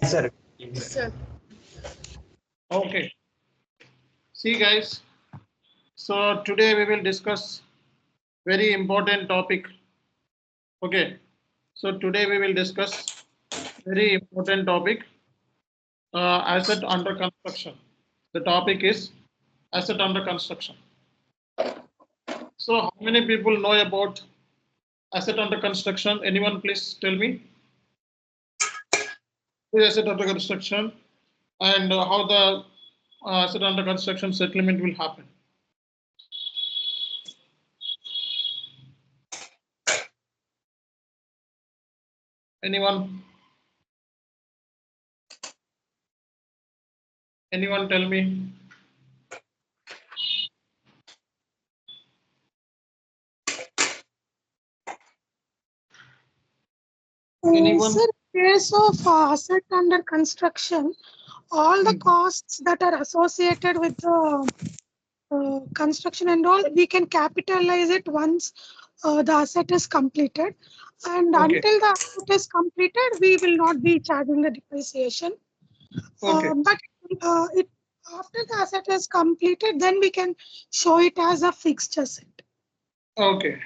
Yes, sir. Yes, sir. Okay. See guys, so today we will discuss very important topic. Okay. So today we will discuss very important topic, asset under construction. The topic is asset under construction. So how many people know about asset under construction? Anyone please tell me? What is asset under construction and how the asset under construction settlement will happen? Anyone? Anyone tell me? Anyone? Sir, case of asset under construction, all the costs that are associated with the construction and all, we can capitalize it once the asset is completed. And Okay. until the asset is completed, we will not be charging the depreciation. Okay. But after the asset is completed, then we can show it as a fixed asset. Okay,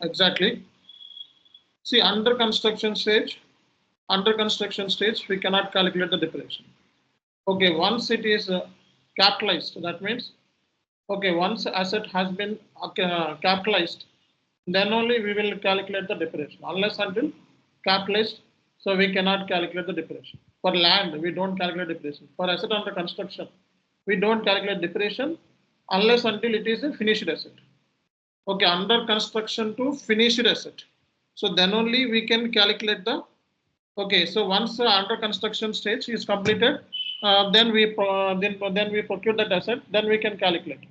exactly. See, under construction stage, we cannot calculate the depreciation. Okay, once it is capitalized, that means, okay, once asset has been capitalized, then only we will calculate the depreciation. Unless until capitalized, so we cannot calculate the depreciation. For land, we don't calculate depreciation. For asset under construction, we don't calculate depreciation unless until it is a finished asset. Okay, under construction to finished asset. So then only we can calculate the. Okay, so once under construction stage is completed, then we procure that asset. Then we can calculate.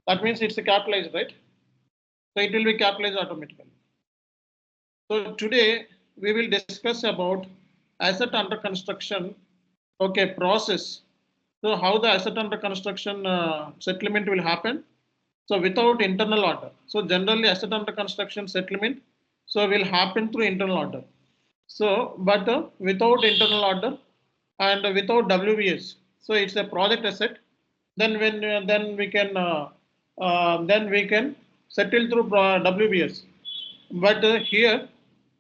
That means it's capitalized, right? So it will be capitalized automatically. So today we will discuss about asset under construction. Okay, process. So how the asset under construction settlement will happen. So without internal order. So generally asset under construction settlement so will happen through internal order. So but without internal order and without WBS. So it's a project asset. Then when then we can settle through WBS. But here,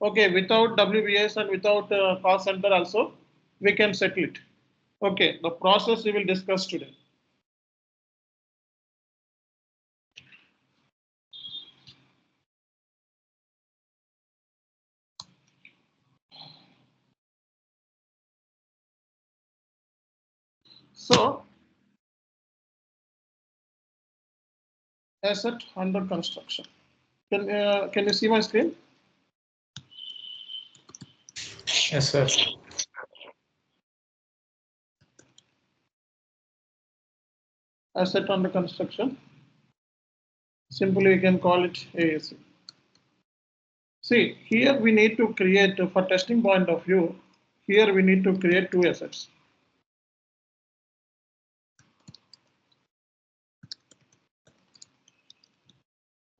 okay, without WBS and without cost center also we can settle it. Okay, the process we will discuss today. So, asset under construction. Can you see my screen? Yes, sir. Asset under construction. Simply we can call it AAC. See, here we need to create, for testing point of view, here we need to create two assets.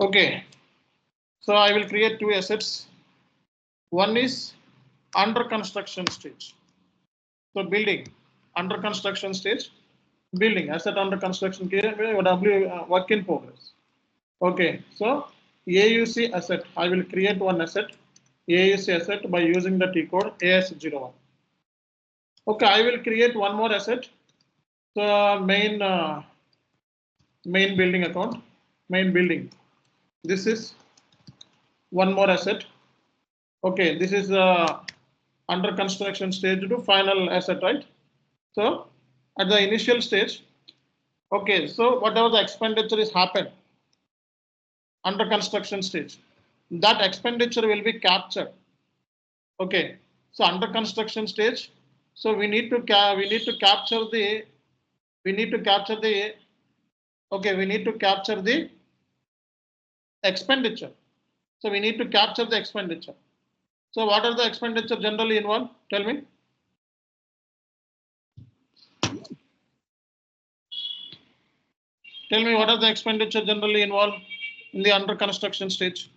Okay, so I will create two assets. One is under construction stage. So building, under construction stage, building, asset under construction, work in progress. Okay, so AUC asset, I will create one asset, AUC asset by using the T code AS01. Okay, I will create one more asset, so main building account, main building. This is one more asset. Okay, this is under construction stage to final asset, right? So at the initial stage, okay, so whatever the expenditure is happened under construction stage, that expenditure will be captured. Okay, so under construction stage, so we need to capture the expenditure. So we need to capture the expenditure. So what are the expenditure generally involved? Tell me. Tell me what are the expenditure generally involved in the under construction stage?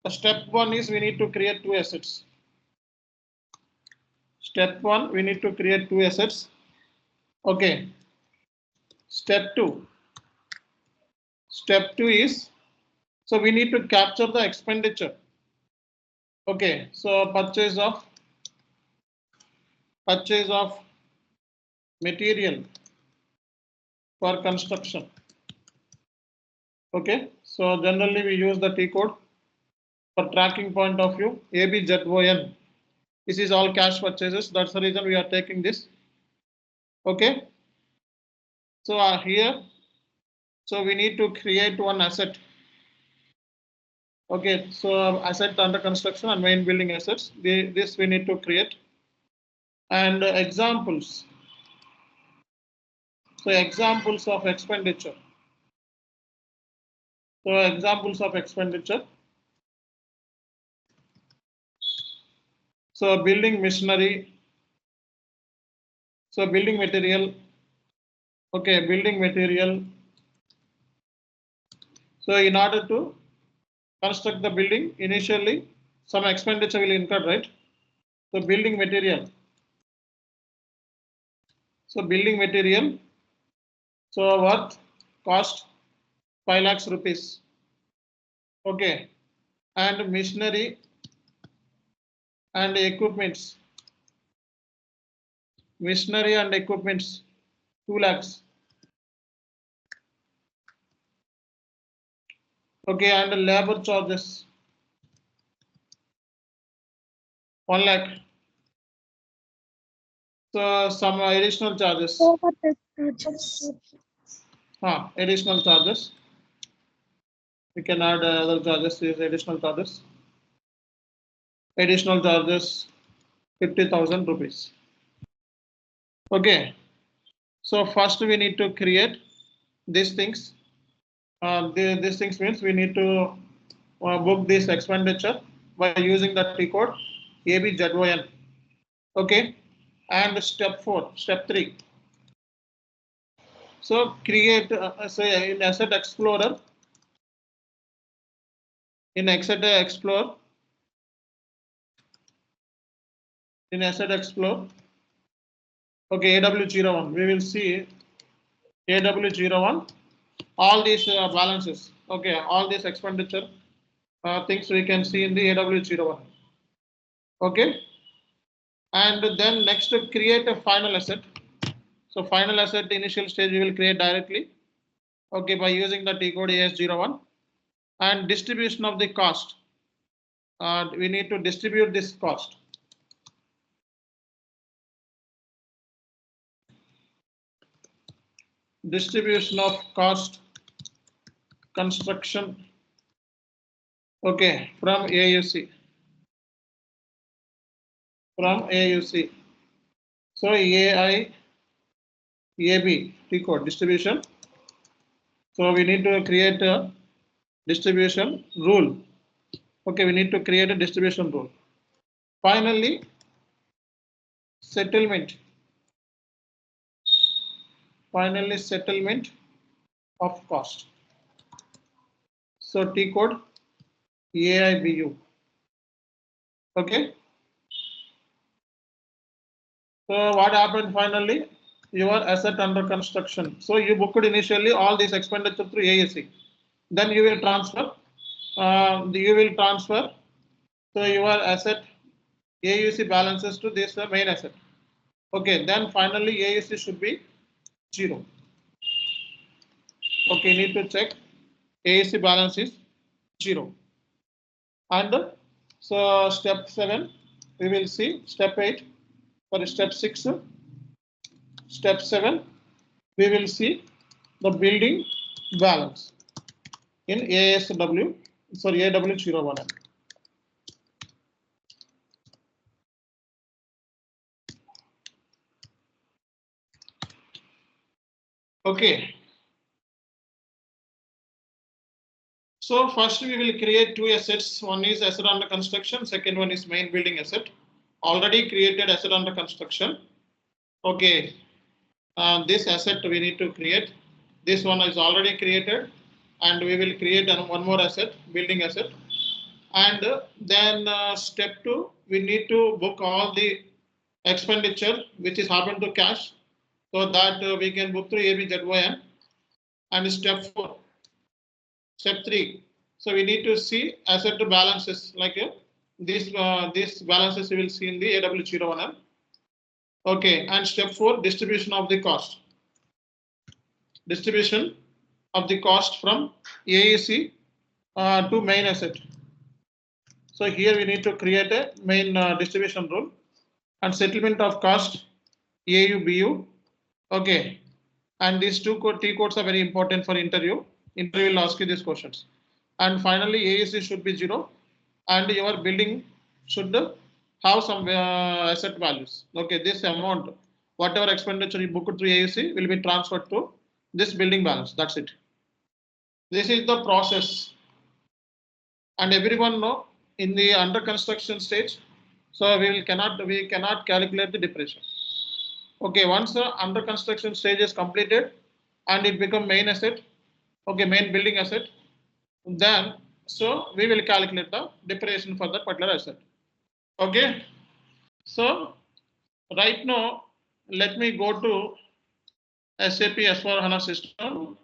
The step one is we need to create two assets. Step 1, we need to create two assets. Okay. Step 2. Step 2 is, so we need to capture the expenditure. Okay, so purchase of material for construction. Okay, so generally we use the T code for tracking point of view, ABZON. This is all cash purchases. That's the reason we are taking this. Okay, so here, so we need to create one asset. Okay, so asset under construction and main building assets. This we need to create. And examples. So examples of expenditure. So examples of expenditure. So building machinery. So building material. Okay, building material. So in order to construct the building, initially some expenditure will incur, right? So building material. So building material. So worth cost 5 lakhs rupees. Okay, and machinery and equipments. Machinery and equipments 2 lakhs. Okay, and labor charges 1 lakh. So some additional charges. Additional charges. We can add other charges. These additional charges. Additional charges 50,000 rupees. Okay. So first we need to create these things. These things means we need to book this expenditure by using the T code ABZON. Okay. And step 3. So create say in Asset Explorer. In Asset Explorer. Okay, AW01. We will see AW01. All these balances. Okay, all these expenditure things we can see in the AW01. Okay, and then next to create a final asset. So final asset initial stage we will create directly. Okay, by using the T code AS01 and distribution of the cost. We need to distribute this cost. Distribution of cost construction. Okay, from AUC. So AI, AB, T code distribution. So we need to create a distribution rule. Okay, we need to create a distribution rule. Finally, settlement. Settlement of cost. So T code AIBU. Okay. So what happened finally? Your asset under construction. So you booked initially all these expenditure through AAC. Then you will transfer. So your asset AUC balances to this main asset. Okay. Then finally AUC should be 0. Okay. Need to check AUC balance is 0. And so step 7 we will see. Step 8 for step 6. Step 7 we will see the building balance in AW01. Okay. So first we will create two assets. One is asset under construction. Second one is main building asset. Already created asset under construction. Okay. This asset we need to create. This one is already created, and we will create one more asset, building asset. And then step 2, we need to book all the expenditure which is happened to cash, so that we can book through ABZYN. And step 4, step 3. So we need to see asset balances like these balances you will see in the AW01M. Okay, and step 4, distribution of the cost. Distribution of the cost from AEC to main asset. So here we need to create a main distribution rule and settlement of cost AU BU. Okay, and these two T codes are very important for interview. Interview will ask you these questions. And finally, AEC should be 0, and your building should have some asset values. Okay, this amount, whatever expenditure you book through AEC will be transferred to this building balance. That's it. This is the process, and everyone know in the under construction stage. So we cannot calculate the depreciation. Okay, once the under construction stage is completed and it become main asset, okay, main building asset, then so we will calculate the depreciation for that particular asset. Okay, so right now let me go to SAP S4HANA system.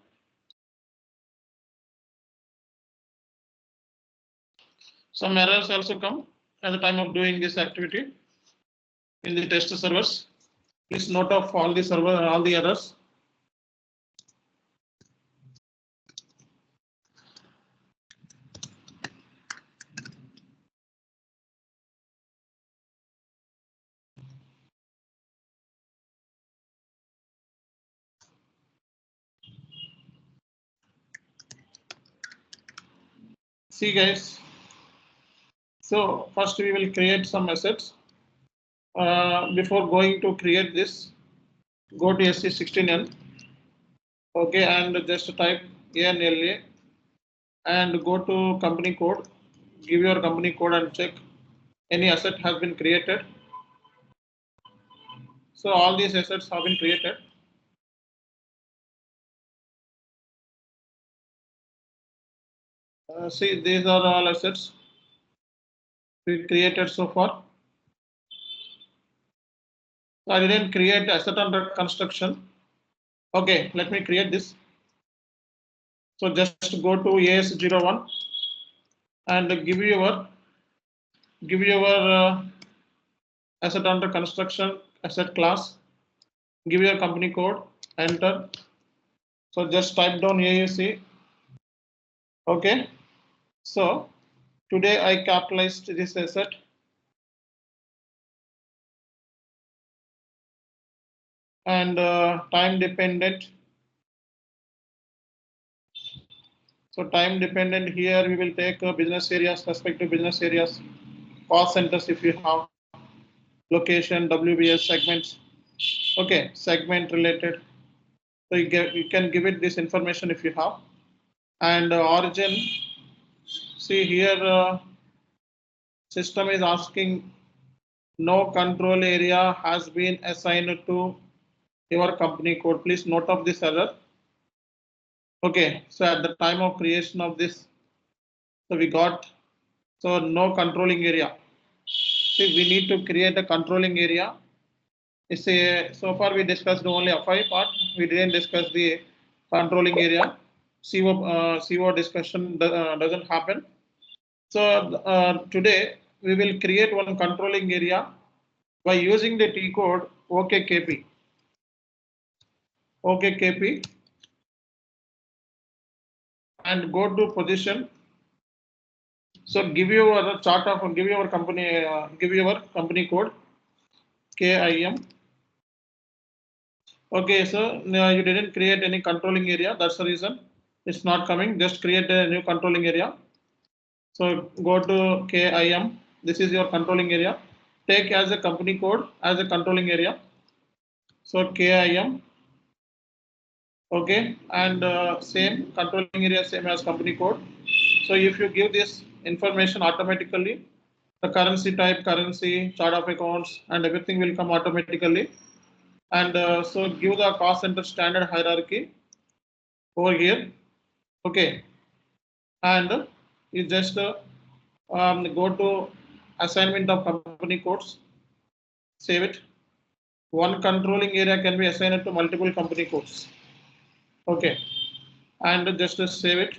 Some errors also come at the time of doing this activity in the test servers. Please note of all the errors. See guys, so first we will create some assets. Before going to create this, go to SC16N, okay, and just type ANLA and go to company code, give your company code and check any asset has been created. So all these assets have been created. See, these are all assets we created so far. I didn't create asset under construction. Okay, let me create this. So just go to AS01 and give your asset under construction asset class. Give your company code, enter. So just type down AAC. Okay. So today I capitalized this asset. And time dependent. So time dependent here we will take business areas, respective business areas, cost centers if you have, location, WBS segments. Okay, segment related. So you can give it this information if you have. And origin. See here, system is asking no control area has been assigned to your company code. Please note of this error. Okay, so at the time of creation of this, so we got so no controlling area. See, we need to create a controlling area. It's a, so far we discussed only FI part. We didn't discuss the controlling area. CO discussion doesn't happen. So today we will create one controlling area by using the T code OKKP. OKKP and go to position. So give your chart of give your company code KIM. Okay, so you didn't create any controlling area. That's the reason it's not coming. Just create a new controlling area. So go to KIM. This is your controlling area. Take as a company code as a controlling area. So KIM. Okay, and same controlling area, same as company code. So if you give this information automatically, the currency type, currency, chart of accounts, and everything will come automatically. And so give the cost center standard hierarchy over here. Okay, and you just go to assignment of company codes, save it. one controlling area can be assigned to multiple company codes. Okay, and just save it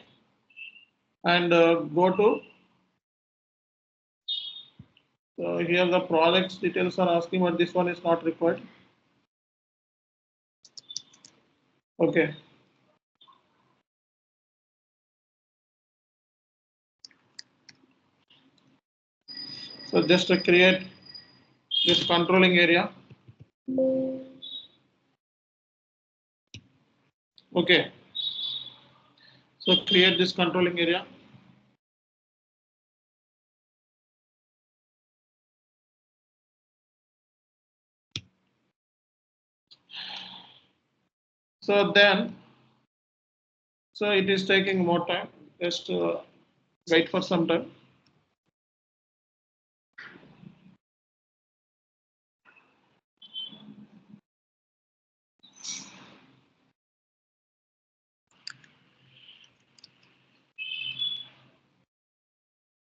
and go to. So here the projects details are asking, but this one is not required. Okay. So just to create this controlling area. Okay. So create this controlling area. So then, so it is taking more time. Just wait for some time.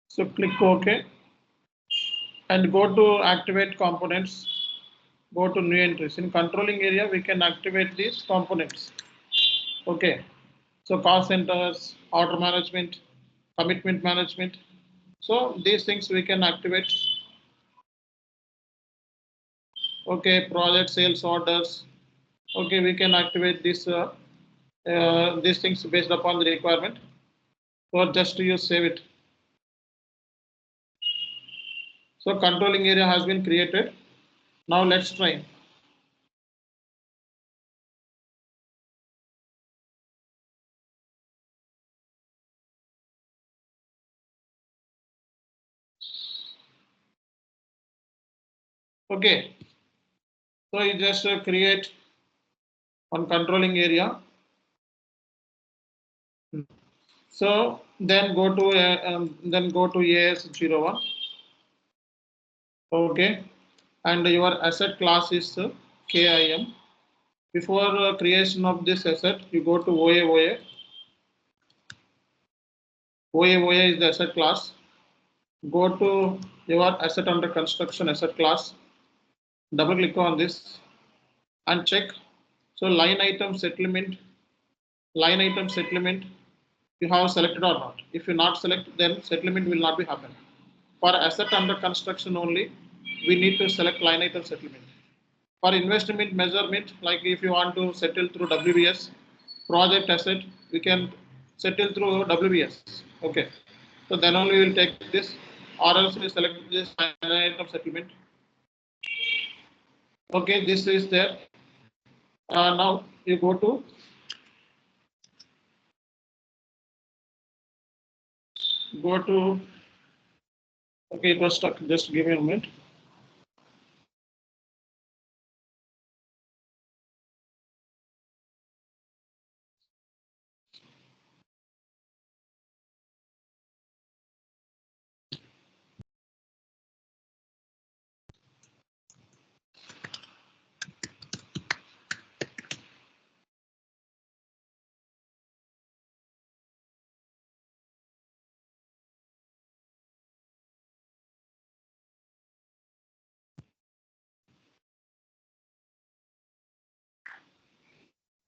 So click OK and go to activate components. Go to new entries. In controlling area, we can activate these components. Okay. So cost centers, order management, commitment management. So these things we can activate. Okay, project sales orders. Okay, we can activate this these things based upon the requirement. Or just to use save it. So controlling area has been created. Now let's try. Okay. So you just create one controlling area. So then go to AS01. Okay, and your asset class is KIM. Before creation of this asset, you go to OA. OA is the asset class. Go to your asset under construction asset class. Double click on this and check. So line item settlement, you have selected or not. If you not select, then settlement will not be happen. For asset under construction only, we need to select line item settlement. For investment measurement, like if you want to settle through WBS, project asset, we can settle through WBS. Okay. So then only we will take this, or else we select this line item settlement. Okay, this is there. Now you go to okay, it was stuck. Just give me a minute.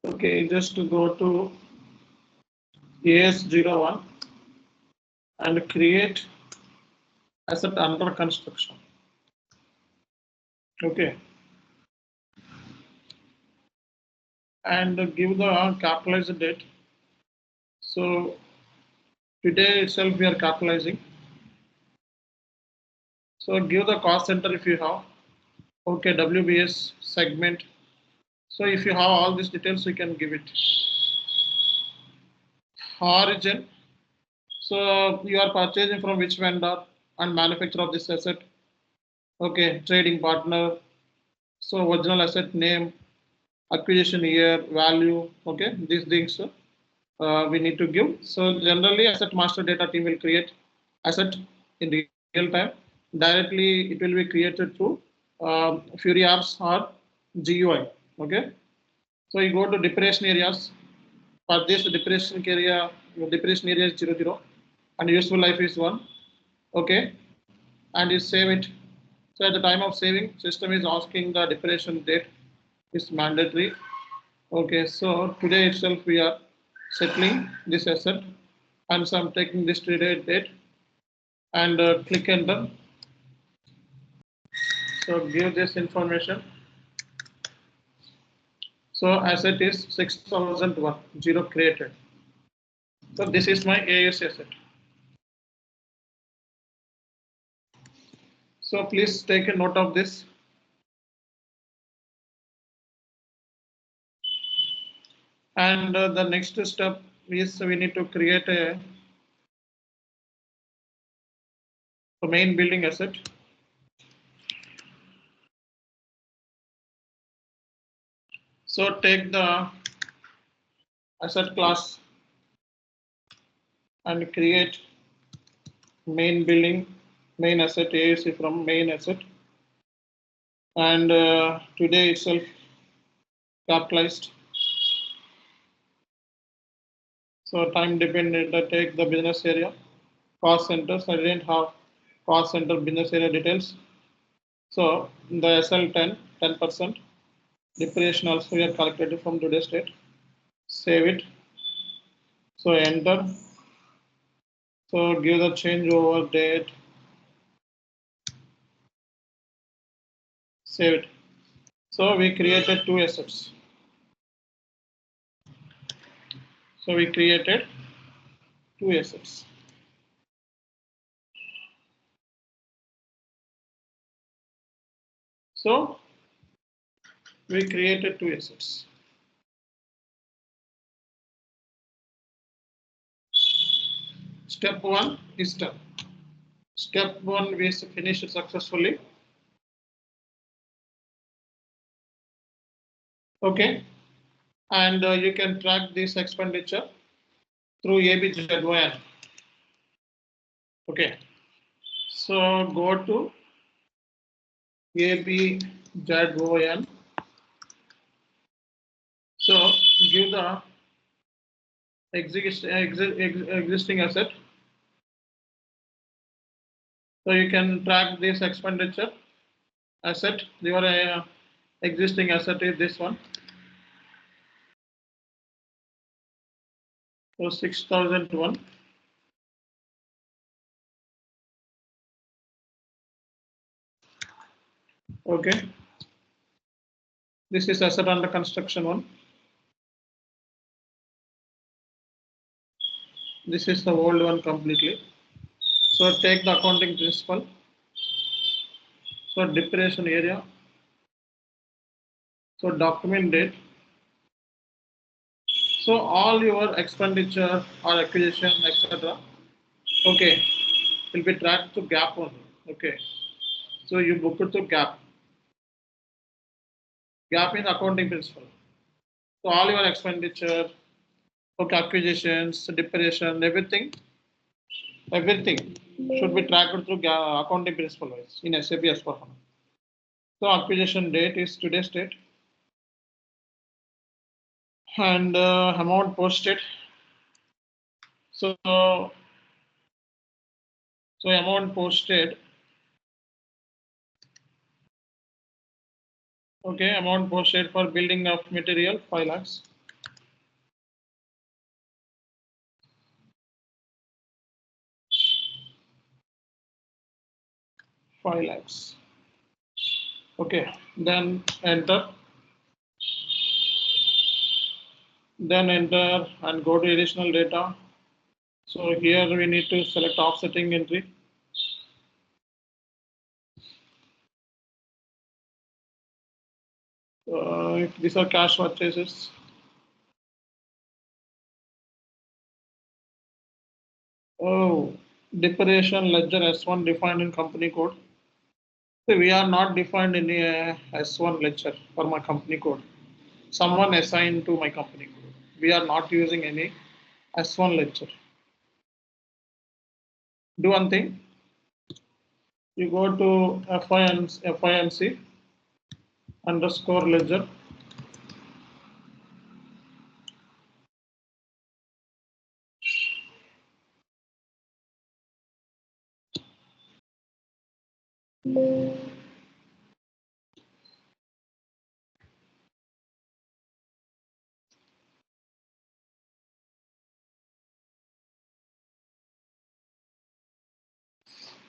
Okay, just to go to AS01 and create asset under construction. Okay. And give the capitalized date. So today itself we are capitalizing. So give the cost center if you have. Okay, WBS segment. So if you have all these details, you can give it. Origin. So you are purchasing from which vendor and manufacturer of this asset. Okay, trading partner. So original asset name, acquisition year, value. Okay, these things we need to give. So generally, asset master data team will create asset in real time. Directly, it will be created through Fury apps or GUI. Okay, so you go to depreciation areas. For this depreciation area, your depreciation area is 0, and useful life is 1. Okay, and you save it. So at the time of saving, system is asking the depreciation date is mandatory. Okay, so today itself we are settling this asset, and so I'm taking this today date and click enter. So give this information. So asset is 6001, zero created. So this is my AS asset. So please take a note of this. And the next step is we need to create a main building asset. So take the asset class and create main building, main asset AAC from main asset. And today itself capitalized. So time dependent, take the business area, cost centers. I didn't have cost center business area details. So the SL 10%. Depreciation also we are calculated from today's date. Save it. So enter. So give the changeover date. Save it. So we created two assets. So we created two assets. So we created two assets. Step one is done. Step one we finished successfully. Okay, and you can track this expenditure through ABAP. Okay, so go to ABAP. So give the existing asset. So you can track this expenditure asset. Your existing asset is this one. So 6001. Okay. This is asset under construction one. This is the old one completely. So take the accounting principle. So depreciation area. So document date. So all your expenditure or acquisition, etc. Okay, will be tracked to gap only. Okay. So you book it to gap. Gap in accounting principle. So all your expenditure, okay, acquisitions, depreciation, everything should be tracked through accounting principle wise in SAP S4HANA. So acquisition date is today's date, and amount posted. So amount posted. Okay, amount posted for building of material 5 lakhs. 5 lakhs. Okay, then enter. Then enter and go to additional data. So here we need to select offsetting entry. If these are cash purchases. Oh, depreciation ledger S1 defined in company code. So we are not defined in S1 ledger for my company code. Someone assigned to my company code. We are not using any S1 ledger. Do one thing. You go to FINC underscore ledger.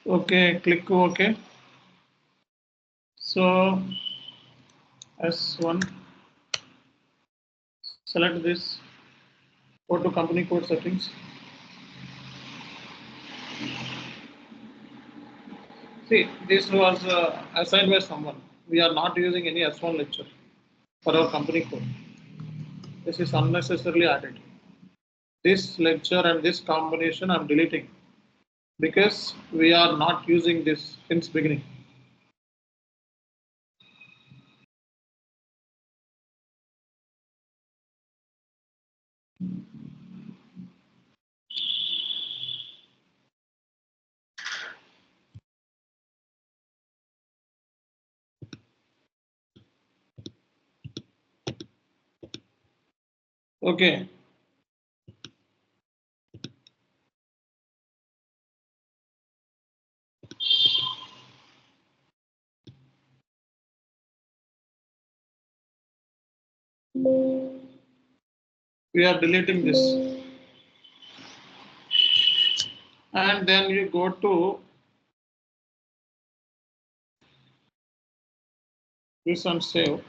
Okay, click OK. So S1, select this, go to company code settings. See, this was assigned by someone. We are not using any S1 lecture for our company code. This is unnecessarily added. This lecture and this combination I'm deleting because we are not using this since beginning. Okay. We are deleting this. And then you go to this and save.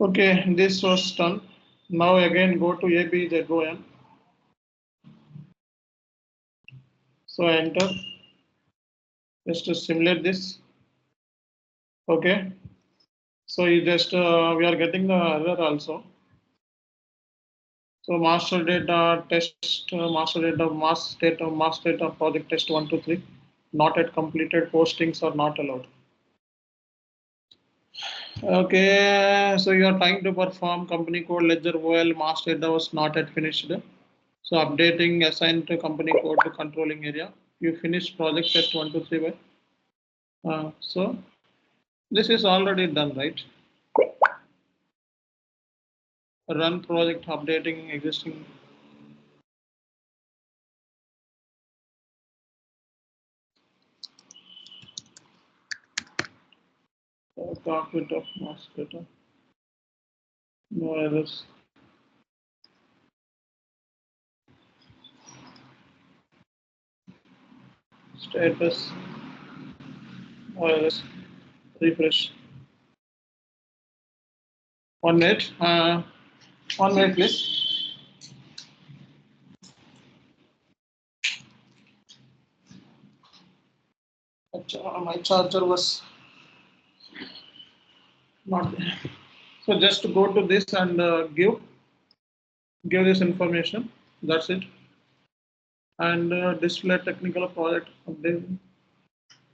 Okay, this was done. Now again go to ABAP. So enter. Just to simulate this. Okay. So you just we are getting the error also. So master data test, master data project test 1, 2, 3, not yet completed. Postings are not allowed. Okay, so you are trying to perform company code ledger OL master data was not yet finished. So updating assigned to company code to controlling area. You finish project test 1, 2, 3 by. So this is already done, right? Run project updating existing. Cockpit of master data. No errors. Status. No errors. Refresh. 1 minute. 1 minute, please. My charger was not there. So just go to this and give this information. That's it. And display technical project update.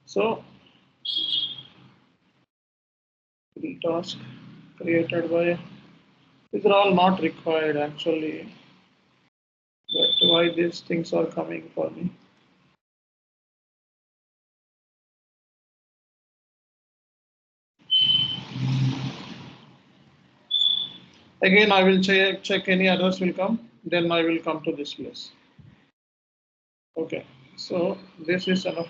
So task created by. These are all not required actually. But why these things are coming for me? Again, I will check any others will come. Then I will come to this place. Okay. So this is enough.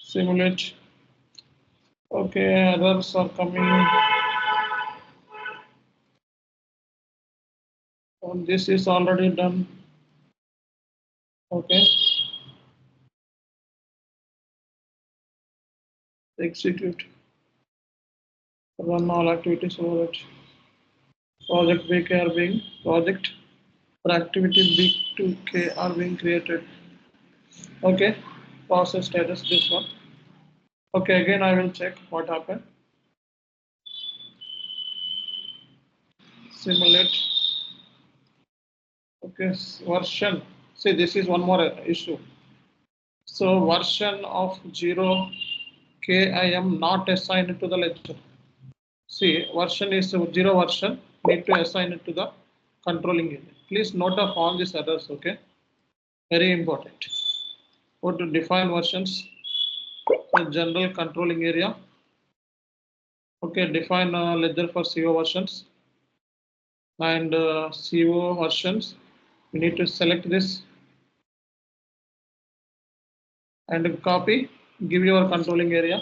Simulate. Okay, others are coming. And this is already done. Okay. Execute. Run all activities over it. Project BK are being project or activity B2K are being created. Okay. Process status this one. Okay, again I will check what happened. Simulate. Okay, version. See, this is one more issue. So version of 0 K I am not assigned to the ledger. See, version is 0 version. Need to assign it to the controlling area. Please note of all these errors. Okay, very important. Go to define versions. So general controlling area. Okay, define ledger for CO versions and CO versions. You need to select this and copy. Give your controlling area.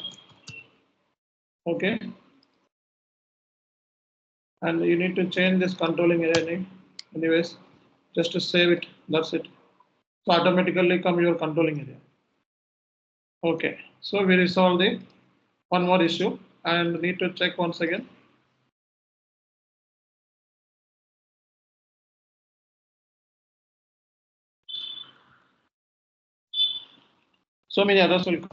Okay, and you need to change this controlling area name. Anyways, just to save it. That's it. So automatically come your controlling area. Okay, so we resolve the one more issue and need to check once again. So many others will come.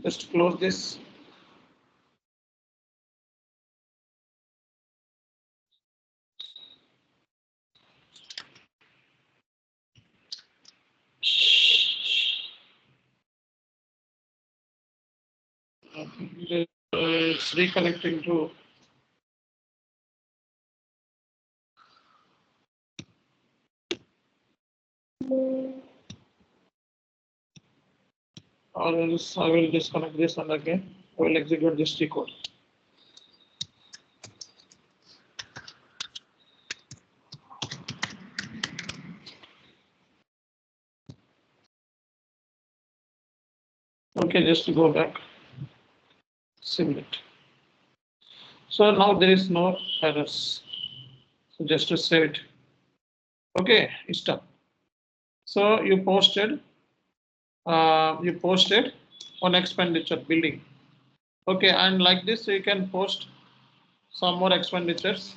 Just close this. It's reconnecting to. Or else I will disconnect this and again I will execute this TCODE. Okay, just to go back. Simulate. So now there is no errors. So just to save it. Okay, it's done. So you posted on expenditure building. Okay, and like this you can post some more expenditures.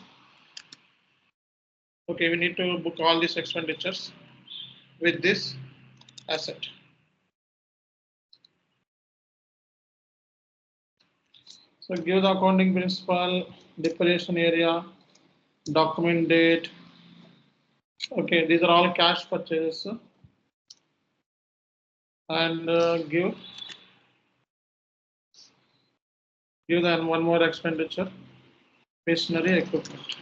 Okay, we need to book all these expenditures with this asset. So give the accounting principal, declaration area, document date. Okay, these are all cash purchases. And give them one more expenditure, machinery equipment.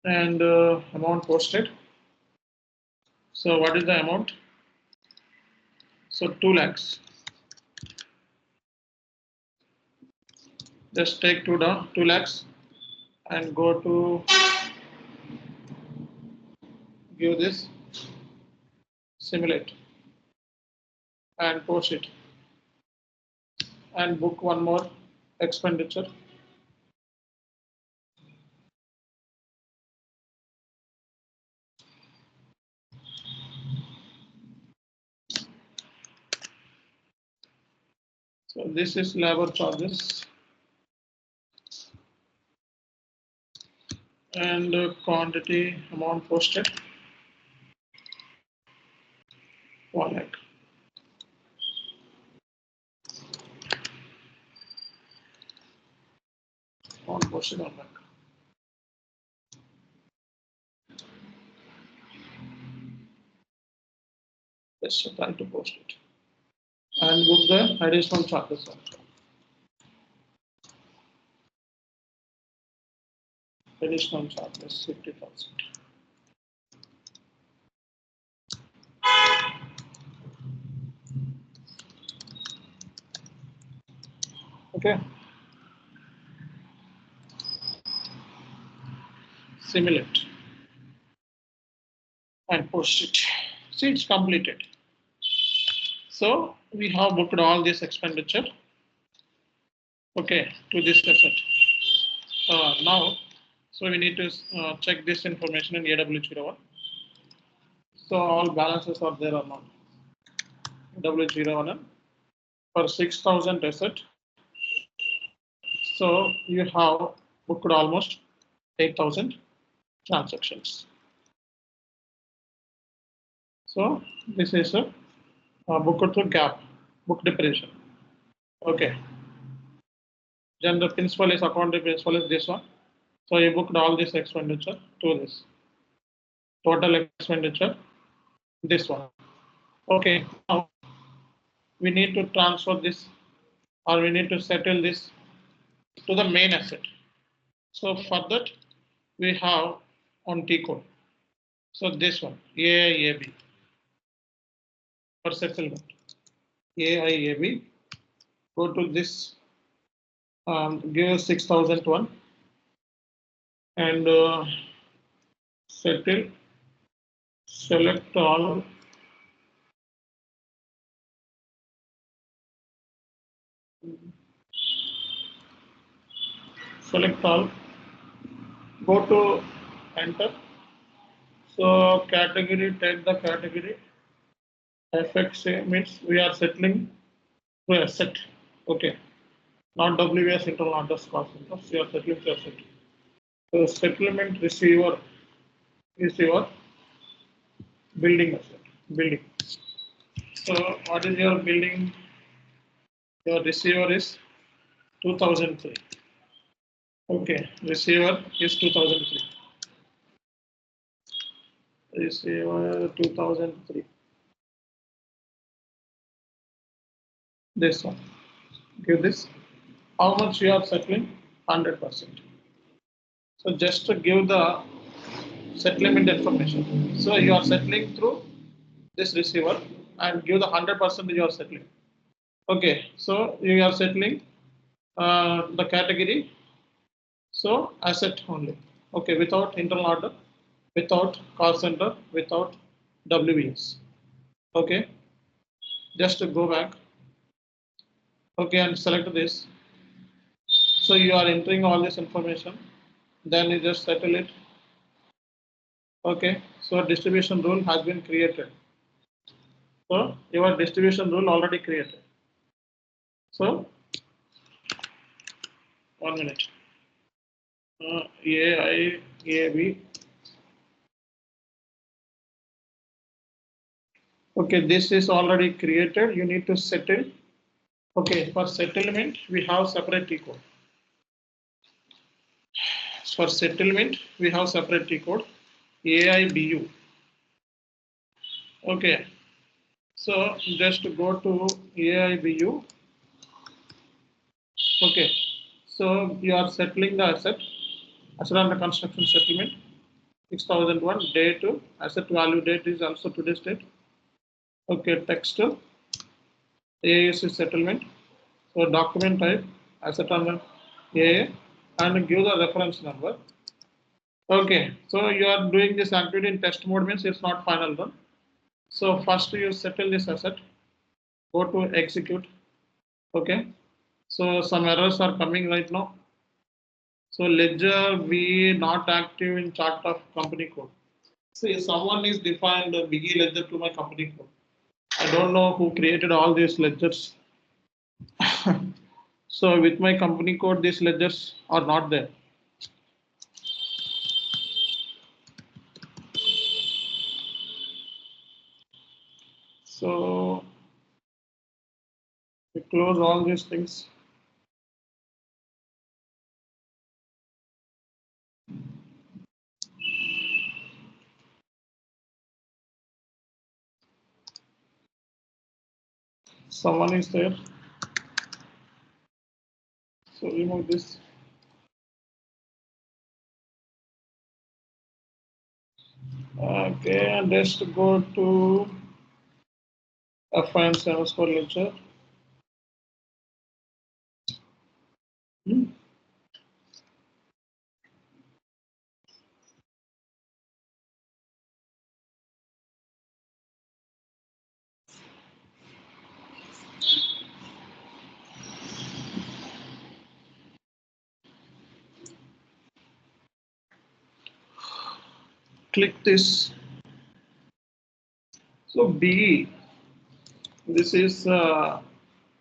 And amount posted. So what is the amount? So 2 lakhs. Just take 2 lakhs and go to give this, simulate and post it and book one more expenditure. So this is labor charges and quantity amount posted 1 lakh. Amount posted 1 lakh. Just try to post it and book the additional charges also. Additional charges 50,000. Okay. Simulate and post it. See, it's completed. So we have booked all this expenditure. Okay, to this asset. Now, so we need to check this information in AW01. So all balances are there or not. AW01 for 6,000 asset. So you have booked almost 8,000 transactions. So this is a booked to gap, book depreciation. Okay. Then the principal is accounting principal is this one. So you booked all this expenditure to this. Total expenditure this one. Okay, now we need to transfer this, or we need to settle this to the main asset. So for that, we have on TCODE. So this one, AIAB for settlement. AIAB, go to this, give 6001 and settle, select all. Select all, go to enter. So category, take the category. FX means we are settling to asset. Okay, not WS internal orders cost centers. We are settling to asset. So settlement receiver is your building asset. Building. So what is your building? Your receiver is 2003. Okay, receiver is 2003. Receiver 2003. This one. Give this. How much you are settling? 100%. So just to give the settlement information. So you are settling through this receiver and give the 100% you are settling. Okay, so you are settling the category. So asset only. Okay, without internal order, without cost center, without WBS. Okay, just to go back. Okay, and select this. So you are entering all this information. Then you just settle it. Okay, so distribution rule has been created. So your distribution rule already created. So 1 minute. AIAB. Okay, this is already created. You need to settle. Okay, for settlement, we have separate T code. For settlement, we have separate T code. AIBU. Okay, so just go to AIBU. Okay, so you are settling the asset under construction settlement 6001 date, asset value date is also today's date. Okay, text AAC settlement. So document type asset under AA and give the reference number. Okay, so you are doing this activity in test mode means it's not final done. So first you settle this asset, go to execute. Okay, so some errors are coming right now. So ledger V not active in chart of company code. See, someone is defined a biggie ledger to my company code. I don't know who created all these ledgers. So with my company code, these ledgers are not there. So we close all these things. Someone is there. So remove this. Okay, and just go to F1 for ledger. Click this. So B, this is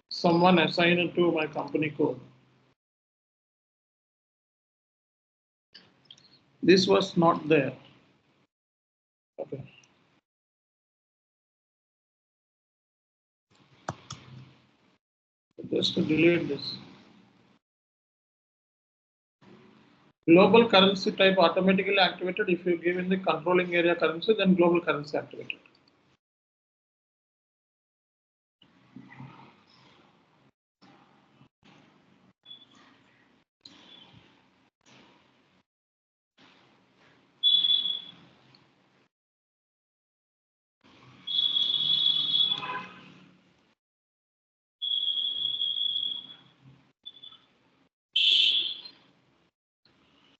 someone assigned to my company code. This was not there. Okay. Just to delete this. Global currency type automatically activated if you give in the controlling area currency, then global currency activated.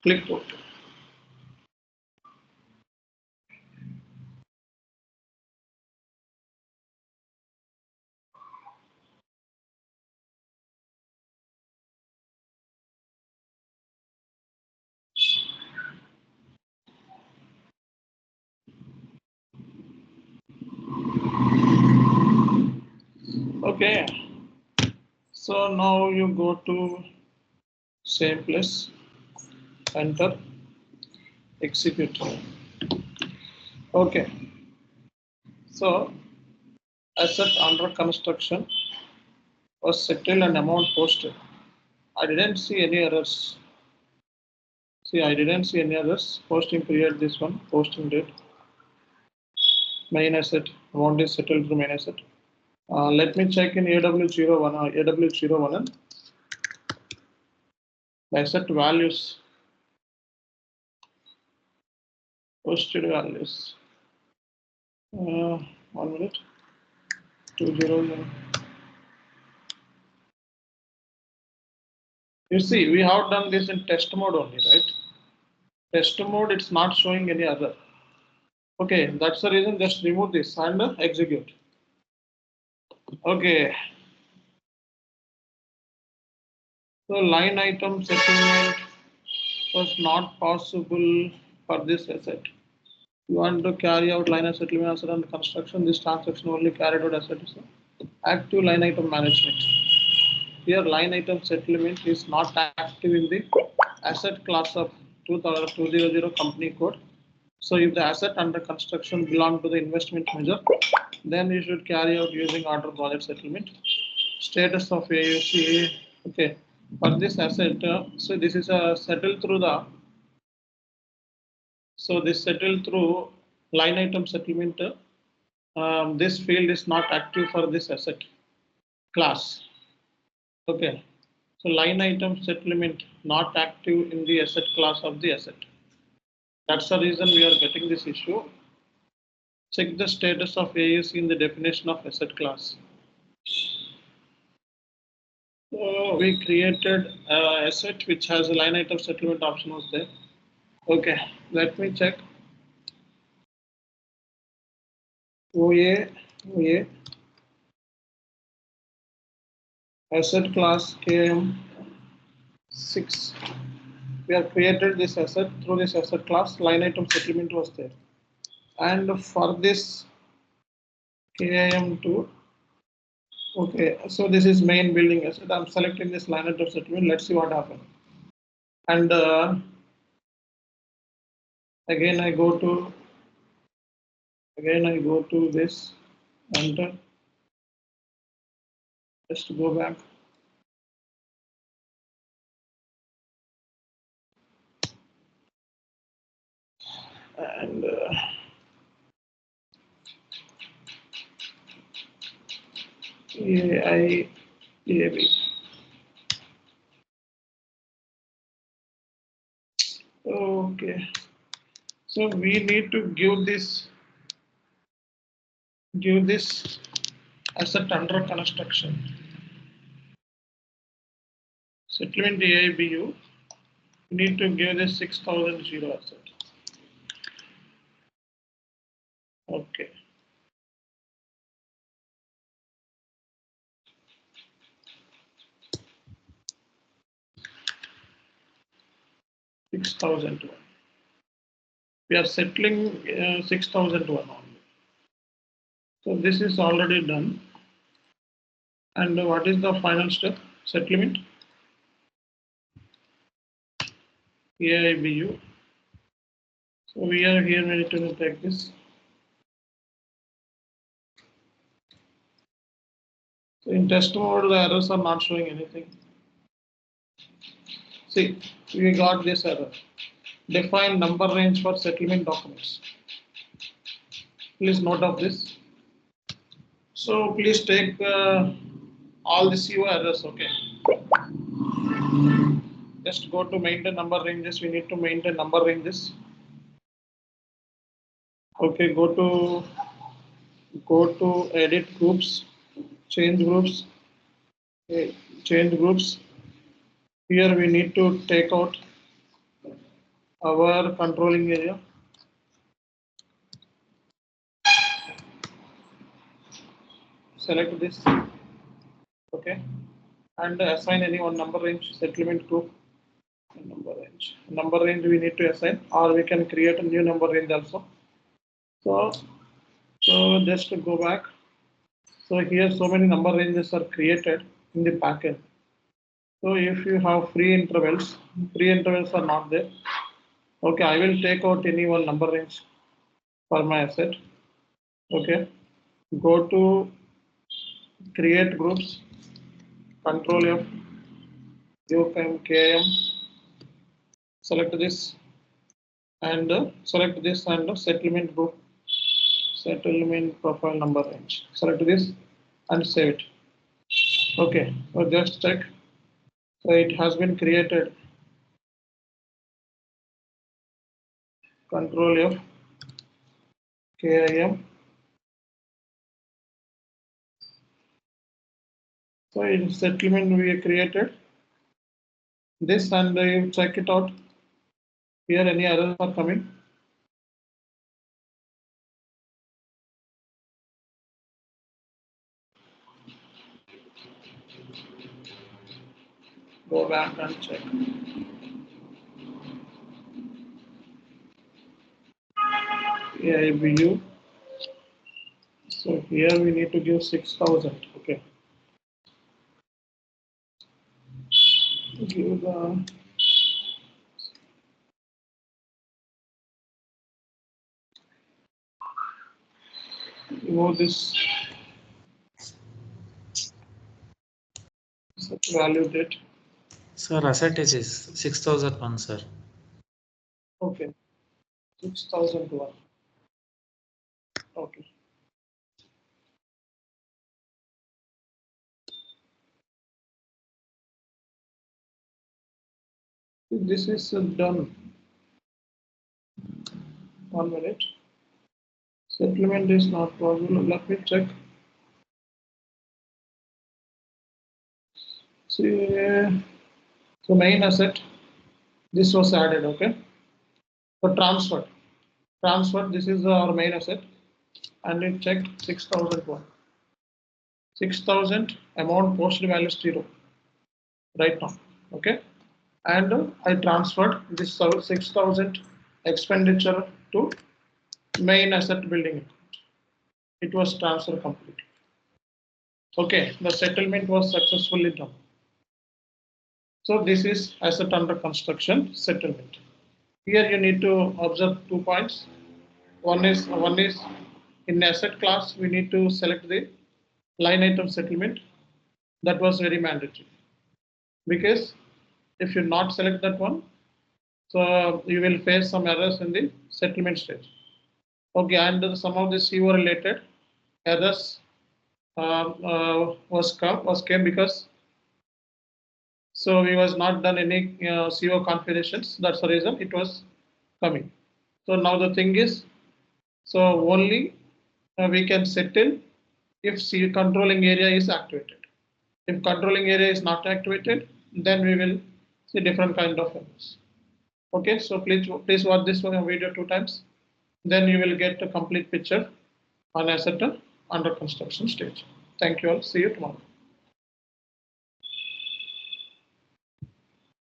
Click OK. Okay. So now you go to same place, enter, execute. Okay. So asset under construction was settled and amount posted. I didn't see any errors. See, I didn't see any errors. Posting period, this one, posting date. Main asset, amount is settled through main asset. Let me check in AW01, AW01, the asset values, posted values. 1 minute, 200. You see, we have done this in test mode only, right? Test mode, it's not showing any error. Okay, that's the reason. Just remove this and execute. Okay. So line item settlement was not possible for this asset. You want to carry out line item settlement asset under construction. This transaction only carried out asset is active line item management. Here line item settlement is not active in the asset class of 200 company code. So if the asset under construction belong to the investment measure, then you should carry out using order project settlement. Status of AUC, okay, for this asset, so this is settled through the, so this settled through line item settlement. This field is not active for this asset class. Okay, so line item settlement not active in the asset class of the asset. That's the reason we are getting this issue. Check the status of AUC in the definition of asset class. So we created an asset which has a line item settlement option was there. Okay, let me check. OA, asset class KM6. We have created this asset through this asset class. Line item settlement was there. And for this KIM2, okay, so this is main building asset. I'm selecting this line item settlement. Let's see what happens. And again I go to this, enter. Just to go back. And ABAP. Okay, so we need to give this asset under construction. Settlement AIBU. We need to give this 6000 asset. Okay. $6,001. We are settling 6,001 only. So this is already done. And what is the final step? Settlement. AIBU. So we are here ready to take this. So in test mode, the errors are not showing anything. See, we got this error. Define number range for settlement documents. Please note of this. So please take all the CO errors, okay. Just go to maintain number ranges. We need to maintain number ranges. Okay, go to edit groups, change groups. Okay, change groups. Here we need to take out our controlling area. Select this, okay, and assign any one number range settlement group. Number range we need to assign, or we can create a new number range also. So just to go back. So here so many number ranges are created in the package. So if you have free intervals are not there. Okay, I will take out any one number range for my asset. Okay, go to create groups, control F, UFM, KM, select this and select this and settlement group, settlement profile number range. Select this and save it. Okay, so just check. So it has been created. Control F, KIM. So in settlement we created this and you check it out. Here any errors are coming. Go back and check. ABU. So here we need to give 6,000. Okay. Give the remove this value date. Sir, asset is 6,001, sir. Okay. 6,001. Okay. This is done. 1 minute. Settlement is not possible. Let me check. See, so main asset, this was added, okay. So transfer, this is our main asset, and it checked 6,001. 6,000 amount posted value is 0 right now, okay. And I transferred this 6,000 expenditure to main asset building account. It was transferred completely. Okay, the settlement was successfully done. So this is asset under construction settlement. Here you need to observe 2 points. One is in asset class we need to select the line item settlement. That was very mandatory, because if you not select that one, so you will face some errors in the settlement stage. Okay, and some of the CO related errors came because so we was not done any CO configurations. That's the reason it was coming. So now the thing is, so only we can settle if C controlling area is activated. If controlling area is not activated, then we will see different kind of errors. Okay, so please watch this video 2 times. Then you will get a complete picture on asset under construction stage. Thank you all. See you tomorrow.